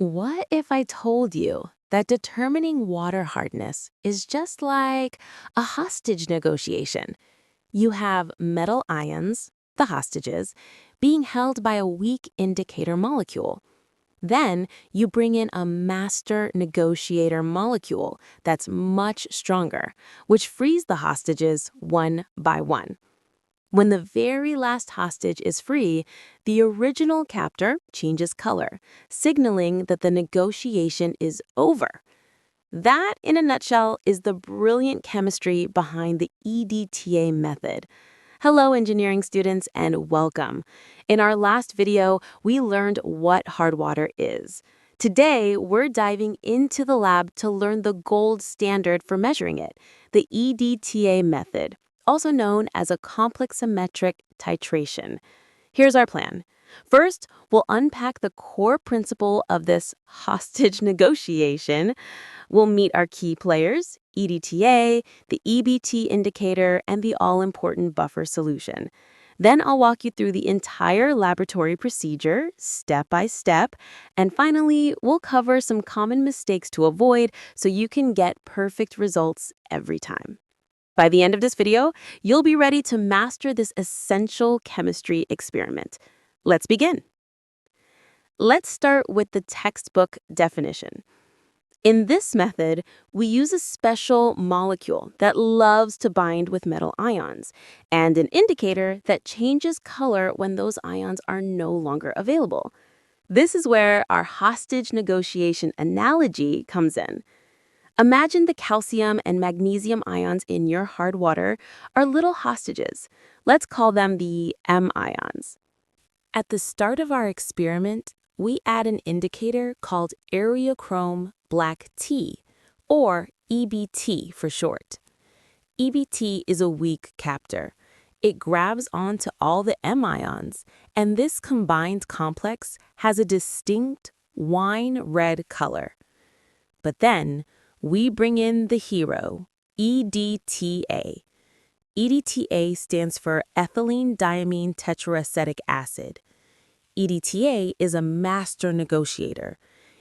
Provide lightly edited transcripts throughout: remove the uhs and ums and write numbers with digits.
What if I told you that determining water hardness is just like a hostage negotiation? You have metal ions, the hostages, being held by a weak indicator molecule. Then you bring in a master negotiator molecule that's much stronger, which frees the hostages one by one. When the very last hostage is free, the original captor changes color, signaling that the negotiation is over. That, in a nutshell, is the brilliant chemistry behind the EDTA method. Hello, engineering students, and welcome. In our last video, we learned what hard water is. Today, we're diving into the lab to learn the gold standard for measuring it, the EDTA method, also known as a complexometric titration. Here's our plan. First, we'll unpack the core principle of this hostage negotiation. We'll meet our key players, EDTA, the EBT indicator, and the all-important buffer solution. Then I'll walk you through the entire laboratory procedure, step by step, and finally, we'll cover some common mistakes to avoid so you can get perfect results every time. By the end of this video, you'll be ready to master this essential chemistry experiment. Let's begin. Let's start with the textbook definition. In this method, we use a special molecule that loves to bind with metal ions and an indicator that changes color when those ions are no longer available. This is where our hostage negotiation analogy comes in. Imagine the calcium and magnesium ions in your hard water are little hostages. Let's call them the M ions. At the start of our experiment, we add an indicator called areochrome black T, or EBT for short. EBT is a weak captor. It grabs onto all the M ions, and this combined complex has a distinct wine red color. But then, we bring in the hero, EDTA. EDTA stands for ethylene diamine tetraacetic acid. EDTA is a master negotiator.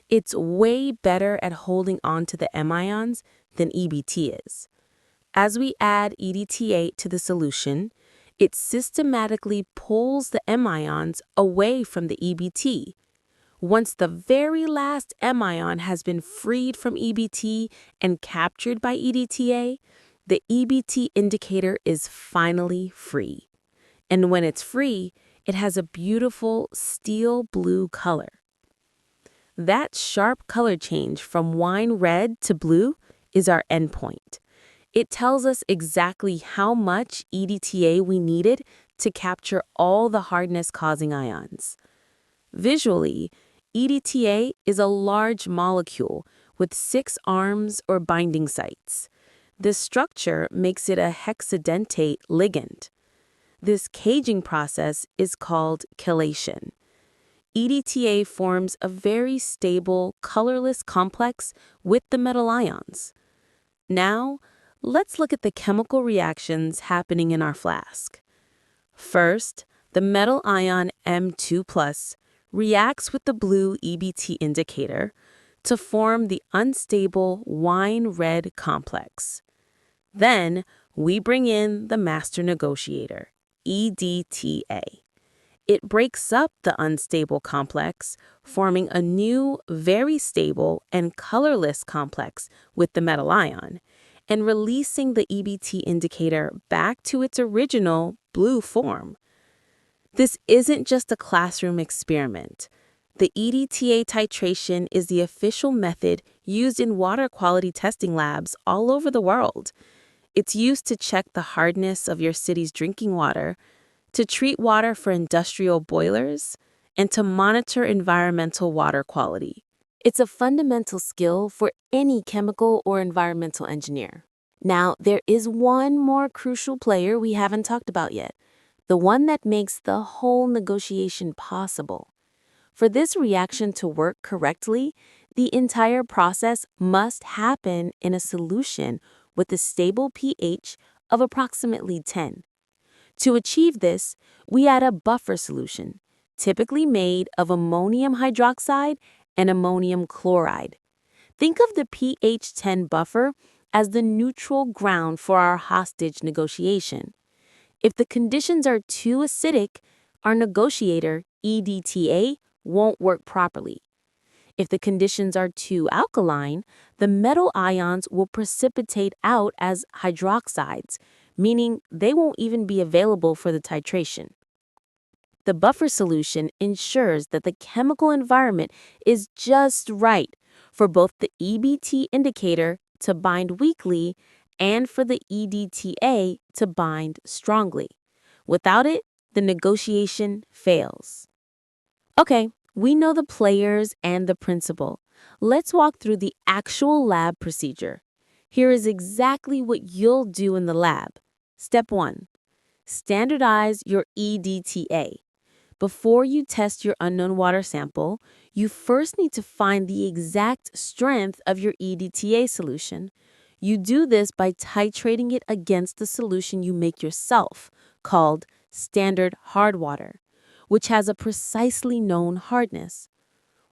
It's way better at holding on to the M ions than EBT is. As we add EDTA to the solution, it systematically pulls the M ions away from the EBT. Once the very last M ion has been freed from EBT and captured by EDTA, the EBT indicator is finally free. And when it's free, it has a beautiful steel blue color. That sharp color change from wine red to blue is our endpoint. It tells us exactly how much EDTA we needed to capture all the hardness-causing ions. Visually, EDTA is a large molecule with 6 arms or binding sites. This structure makes it a hexadentate ligand. This caging process is called chelation. EDTA forms a very stable, colorless complex with the metal ions. Now, let's look at the chemical reactions happening in our flask. First, the metal ion M2+ reacts with the blue EBT indicator to form the unstable wine red complex. Then, we bring in the master negotiator, EDTA. It breaks up the unstable complex, forming a new, very stable and colorless complex with the metal ion, and releasing the EBT indicator back to its original blue form. This isn't just a classroom experiment. The EDTA titration is the official method used in water quality testing labs all over the world. It's used to check the hardness of your city's drinking water, to treat water for industrial boilers, and to monitor environmental water quality. It's a fundamental skill for any chemical or environmental engineer. Now, there is one more crucial player we haven't talked about yet, the one that makes the whole negotiation possible. For this reaction to work correctly, the entire process must happen in a solution with a stable pH of approximately 10. To achieve this, we add a buffer solution, typically made of ammonium hydroxide and ammonium chloride. Think of the pH 10 buffer as the neutral ground for our hostage negotiation. If the conditions are too acidic, our negotiator, EDTA, won't work properly. If the conditions are too alkaline, the metal ions will precipitate out as hydroxides, meaning they won't even be available for the titration. The buffer solution ensures that the chemical environment is just right for both the EBT indicator to bind weakly and for the EDTA to bind strongly. Without it, the negotiation fails. Okay, we know the players and the principle. Let's walk through the actual lab procedure. Here is exactly what you'll do in the lab. Step 1. Standardize your EDTA. Before you test your unknown water sample, you first need to find the exact strength of your EDTA solution. You do this by titrating it against the solution you make yourself, called standard hard water, which has a precisely known hardness.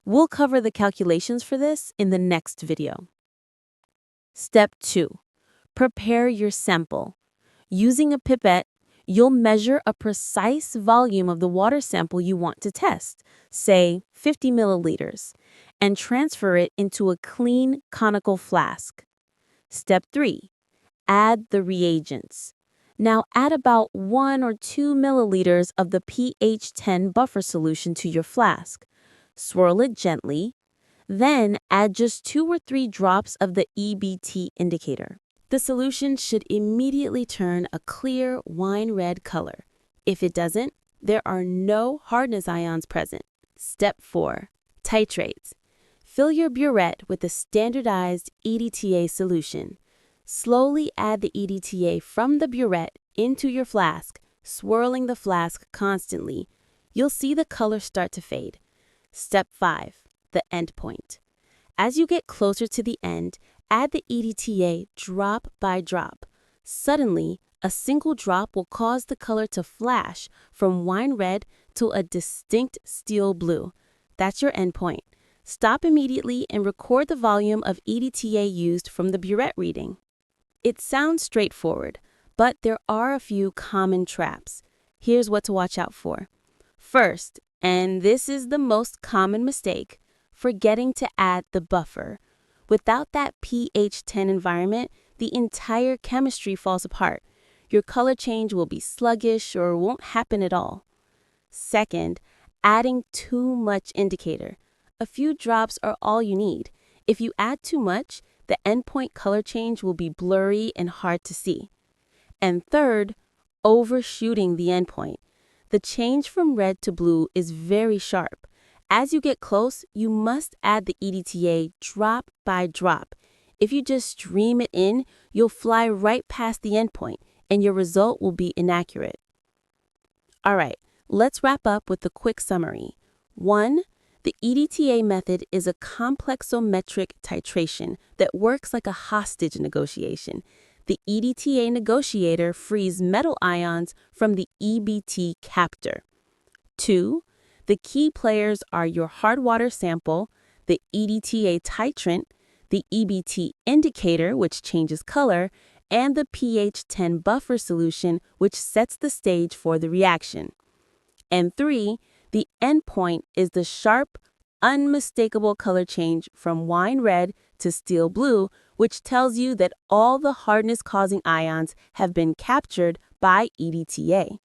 We'll cover the calculations for this in the next video. Step 2. Prepare your sample. Using a pipette, you'll measure a precise volume of the water sample you want to test, say 50 milliliters, and transfer it into a clean conical flask. Step 3. Add the reagents. Now add about 1 or 2 milliliters of the pH 10 buffer solution to your flask. Swirl it gently. Then add just 2 or 3 drops of the EBT indicator. The solution should immediately turn a clear wine red color. If it doesn't, there are no hardness ions present. Step 4. Titrate. Fill your burette with the standardized EDTA solution. Slowly add the EDTA from the burette into your flask, swirling the flask constantly. You'll see the color start to fade. Step 5. The end point. As you get closer to the end, add the EDTA drop by drop. Suddenly, a single drop will cause the color to flash from wine red to a distinct steel blue. That's your endpoint. Stop immediately and record the volume of EDTA used from the burette reading. It sounds straightforward, but there are a few common traps. Here's what to watch out for. First, and this is the most common mistake, forgetting to add the buffer. Without that pH 10 environment, the entire chemistry falls apart. Your color change will be sluggish or won't happen at all. Second, adding too much indicator. A few drops are all you need. If you add too much, the endpoint color change will be blurry and hard to see. And third, overshooting the endpoint. The change from red to blue is very sharp. As you get close, you must add the EDTA drop by drop. If you just stream it in, you'll fly right past the endpoint, and your result will be inaccurate. All right, let's wrap up with a quick summary. 1. The EDTA method is a complexometric titration that works like a hostage negotiation. The EDTA negotiator frees metal ions from the EBT captor. 2. The key players are your hard water sample, the EDTA titrant, the EBT indicator, which changes color, and the pH 10 buffer solution, which sets the stage for the reaction. And 3, the endpoint is the sharp, unmistakable color change from wine red to steel blue, which tells you that all the hardness-causing ions have been captured by EDTA.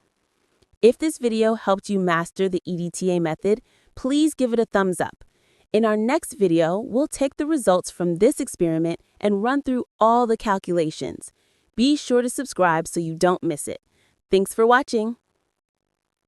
If this video helped you master the EDTA method, please give it a thumbs up. In our next video, we'll take the results from this experiment and run through all the calculations. Be sure to subscribe so you don't miss it. Thanks for watching.